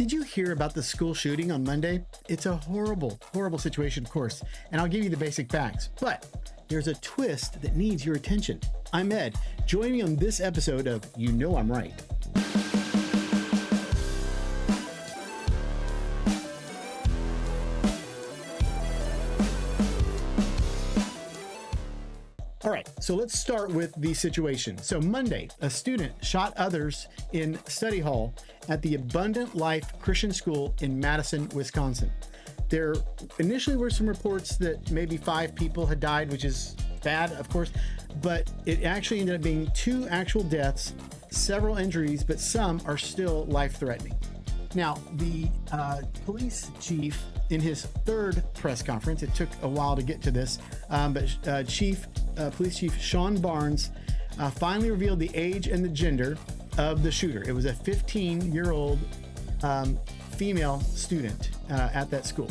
Did you hear about the school shooting on Monday? It's a horrible, horrible situation, of course, and I'll give you the basic facts. But there's a twist that needs your attention. I'm Ed. Join me on this episode of You Know I'm Right. All right, so let's start with the situation. So Monday, a student shot others in study hall at the Abundant Life Christian School in Madison, Wisconsin. There initially were some reports that maybe 5 people had died, which is bad, of course, but it actually ended up being 2 actual deaths, several injuries, but some are still life-threatening. Now, the police chief, in his 3rd press conference, it took a while to get to this, but Police Chief Sean Barnes finally revealed the age and the gender of the shooter. It was a 15-year-old female student at that school.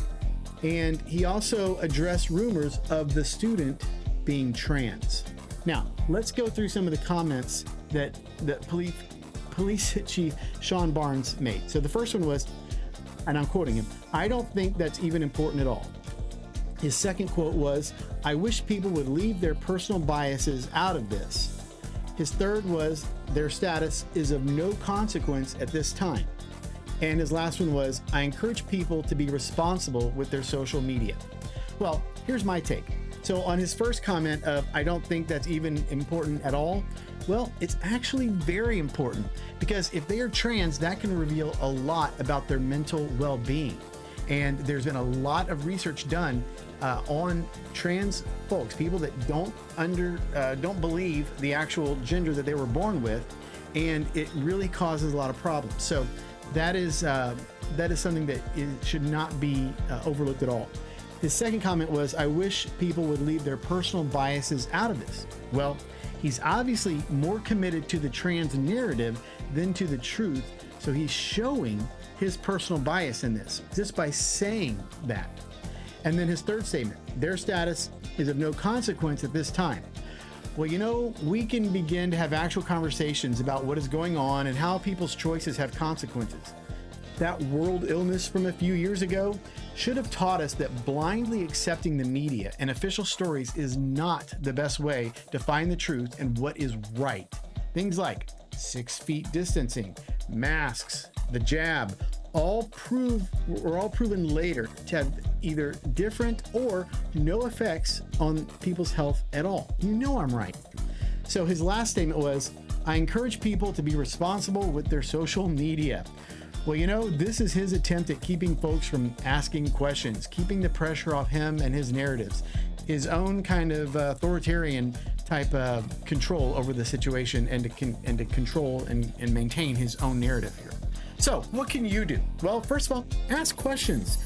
And he also addressed rumors of the student being trans. Now, let's go through some of the comments that Police Chief Sean Barnes made. So the first one was, and I'm quoting him, "I don't think that's even important at all." His second quote was, "I wish people would leave their personal biases out of this." His third was, "Their status is of no consequence at this time." And his last one was, "I encourage people to be responsible with their social media." Well, here's my take. So on his first comment of, "I don't think that's even important at all," well, it's actually very important, because if they are trans, that can reveal a lot about their mental well-being. And there's been a lot of research done on trans folks, people that don't believe the actual gender that they were born with, and it really causes a lot of problems. So that is something that should not be overlooked at all. His second comment was, "I wish people would leave their personal biases out of this." Well, he's obviously more committed to the trans narrative than to the truth, so he's showing his personal bias in this just by saying that. And then his third statement, "Their status is of no consequence at this time." Well, we can begin to have actual conversations about what is going on and how people's choices have consequences. That world illness from a few years ago should have taught us that blindly accepting the media and official stories is not the best way to find the truth and what is right. Things like 6 feet distancing, masks, the jab, were all proven later to have either different or no effects on people's health at all. You know I'm right. So his last statement was, "I encourage people to be responsible with their social media." Well, this is his attempt at keeping folks from asking questions, keeping the pressure off him and his narratives, his own kind of authoritarian type of control over the situation, and to control and maintain his own narrative here. So what can you do? Well, first of all, ask questions.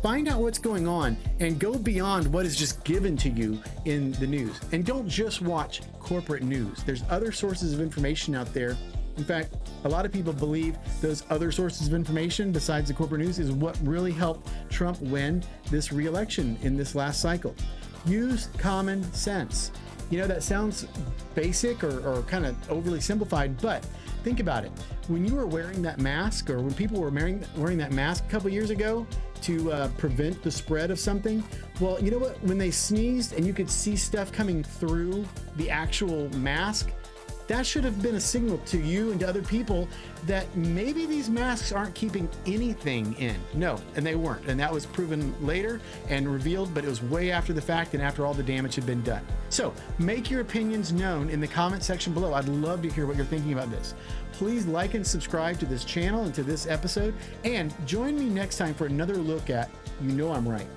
Find out what's going on and go beyond what is just given to you in the news. And don't just watch corporate news. There's other sources of information out there. In fact, a lot of people believe those other sources of information besides the corporate news is what really helped Trump win this re-election in this last cycle. Use common sense. That sounds basic or kind of overly simplified, but think about it. When you were wearing that mask, or when people were wearing that mask a couple years ago to prevent the spread of something, well, you know what? When they sneezed and you could see stuff coming through the actual mask, that should have been a signal to you and to other people that maybe these masks aren't keeping anything in. No, and they weren't. And that was proven later and revealed, but it was way after the fact and after all the damage had been done. So make your opinions known in the comment section below. I'd love to hear what you're thinking about this. Please like and subscribe to this channel and to this episode, and join me next time for another look at You Know I'm Right.